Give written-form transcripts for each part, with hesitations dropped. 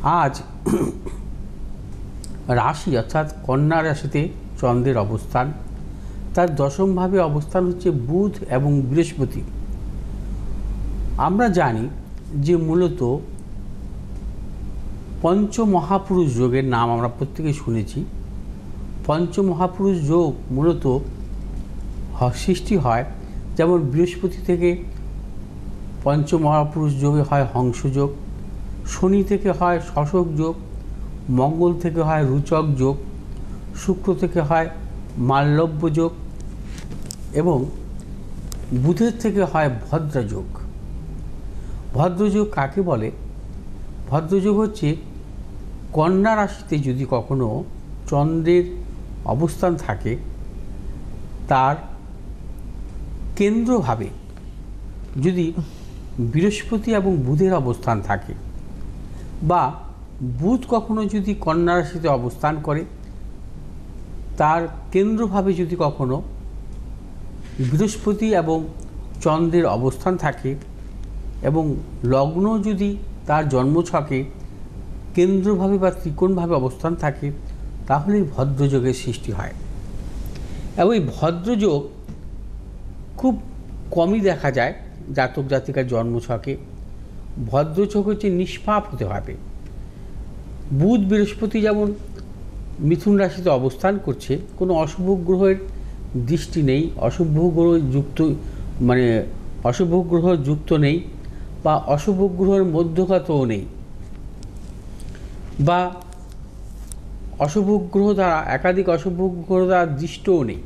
আজ রাশি অর্থাৎ কন্যা রাশিতে চন্দ্রের অবস্থান, তার দশমভাবে অবস্থান হচ্ছে বুধ এবং বৃহস্পতি। আমরা জানি যে মূলত পঞ্চমহাপুরুষ যোগের নাম আমরা প্রত্যেকেই শুনেছি। পঞ্চমহাপুরুষ যোগ মূলত সৃষ্টি হয়, যেমন বৃহস্পতি থেকে পঞ্চমহাপুরুষ যোগে হয় হংসযোগ, শনি থেকে হয় শশক যোগ, মঙ্গল থেকে হয় রুচক যোগ, শুক্র থেকে হয় মাল্লব্য যোগ এবং বুধের থেকে হয় ভদ্রযোগ। ভদ্রযোগ কাকে বলে? ভদ্রযোগ হচ্ছে কন্যা রাশিতে যদি কখনো চন্দ্রের অবস্থান থাকে, তার কেন্দ্রভাবে যদি বৃহস্পতি এবং বুধের অবস্থান থাকে, বা বুধ কখনো যদি কন্যা রাশিতে অবস্থান করে, তার কেন্দ্রভাবে যদি কখনো বৃহস্পতি এবং চন্দ্রের অবস্থান থাকে এবং লগ্ন যদি তার জন্মছকে কেন্দ্রভাবে বা ত্রিকোণভাবে অবস্থান থাকে, তাহলেই ভদ্রযোগের সৃষ্টি হয়। এবং এই ভদ্রযোগ খুব কমই দেখা যায় জাতক জাতিকার জন্মছকে। ভদ্রযোগ হচ্ছে নিষ্পাপ হতে হবে। বুধ বৃহস্পতি যেমন মিথুন রাশিতে অবস্থান করছে, কোনো অশুভ গ্রহের দৃষ্টি নেই, অশুভ গ্রহ যুক্ত অশুভ গ্রহ যুক্ত নেই, বা অশুভ গ্রহের মধ্যগতও নেই, বা অশুভ গ্রহ দ্বারা একাধিক অশুভ গ্রহ দ্বারা দৃষ্টও নেই।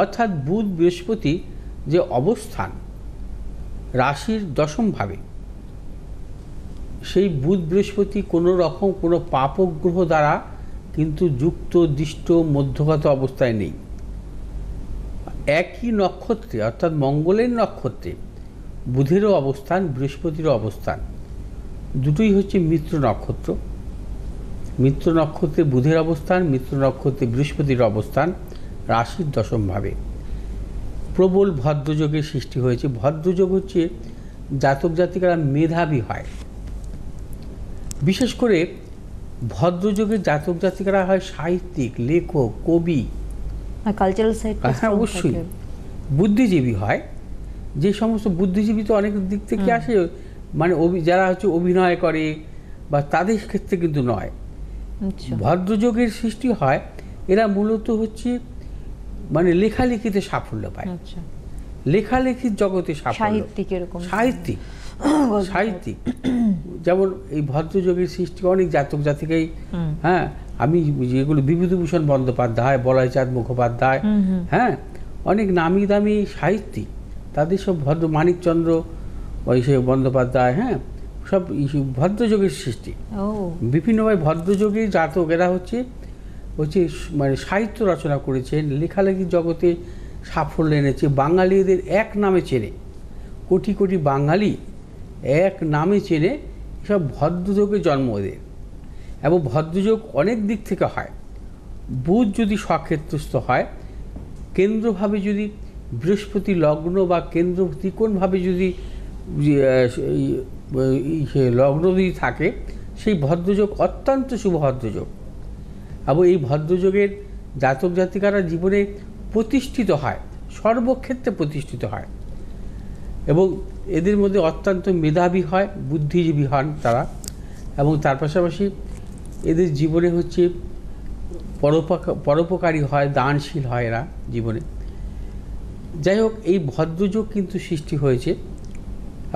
অর্থাৎ বুধ বৃহস্পতি যে অবস্থান রাশির দশমভাবে, সেই বুধ বৃহস্পতি কোনো রকম কোনো পাপগ্রহ দ্বারা কিন্তু যুক্ত দৃষ্ট মধ্যগত অবস্থায় নেই। একই নক্ষত্রে অর্থাৎ মঙ্গলের নক্ষত্রে বুধেরও অবস্থান, বৃহস্পতিরও অবস্থান, দুটোই হচ্ছে মিত্র নক্ষত্র। মিত্র নক্ষত্রে বুধের অবস্থান, মিত্র নক্ষত্রে বৃহস্পতির অবস্থান রাশির দশমভাবে। প্রবল ভদ্রযোগের সৃষ্টি হয়েছে। ভদ্রযোগ হচ্ছে জাতক জাতিকারা মেধাবী হয়। বিশেষ করে ভদ্রযোগের জাতক জাতিকারা হয় সাহিত্যিক, লেখক, কবি, কালচারাল সাইড। হ্যাঁ, অবশ্যই বুদ্ধিজীবী হয়। যে সমস্ত বুদ্ধিজীবী তো অনেক দিক থেকে আসে, যারা হচ্ছে অভিনয় করে বা তাদের ক্ষেত্রে কিন্তু নয়। ভদ্রযোগের সৃষ্টি হয়, এরা মূলত হচ্ছে লেখালেখিতে সাফল্য পায়, লেখালেখির জগতে সাহিত্যিক যেমন এই ভদ্রযোগের সৃষ্টি অনেক জাতক জাতিকাই, হ্যাঁ, আমি যেগুলো বিভূতিভূষণ বন্দ্যোপাধ্যায়, বলয়চাঁদ মুখোপাধ্যায়, হ্যাঁ, অনেক নামি দামি সাহিত্যিক, তাদের সব মানিকচন্দ্র বন্দ্যোপাধ্যায়, হ্যাঁ, সব ভদ্রযোগের সৃষ্টি। বিভিন্নভাবে ভদ্রযোগের জাতক এরা হচ্ছে সাহিত্য রচনা করেছেন, লেখালেখির জগতে সাফল্য এনেছে। বাঙালিদের এক নামে চেনে, কোটি কোটি বাঙালি এক নামে চেনে, সব ভদ্রযোগে জন্ম এদের। এবং ভদ্রযোগ অনেক দিক থেকে হয়। বুধ যদি স্বক্ষেত্রস্থ হয়, কেন্দ্রভাবে যদি বৃহস্পতি লগ্ন বা কেন্দ্র ত্রিকোণভাবে যদি লগ্ন যদি থাকে, সেই ভদ্রযোগ অত্যন্ত শুভ ভদ্রযোগ। এবং এই ভদ্রযোগের জাতক জাতিকারা জীবনে প্রতিষ্ঠিত হয়, সর্বক্ষেত্রে প্রতিষ্ঠিত হয়, এবং এদের মধ্যে অত্যন্ত মেধাবী হয়, বুদ্ধিজীবী হন তারা। এবং তার পাশাপাশি এদের জীবনে হচ্ছে পরোপকারী হয়, দানশীল হয় এরা জীবনে। যাই হোক, এই ভদ্রযোগ কিন্তু সৃষ্টি হয়েছে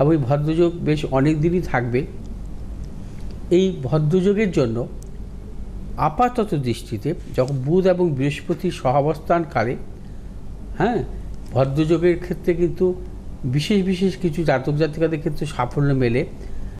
এবং এই ভদ্রযোগ বেশ অনেক দিনই থাকবে। এই ভদ্রযোগের জন্য আপাতত দৃষ্টিতে যখন বুধ এবং বৃহস্পতির সহাবস্থানকালে, হ্যাঁ, ভদ্রযোগের ক্ষেত্রে কিন্তু বিশেষ বিশেষ কিছু জাতক জাতিকাদের ক্ষেত্রে সাফল্য মেলে।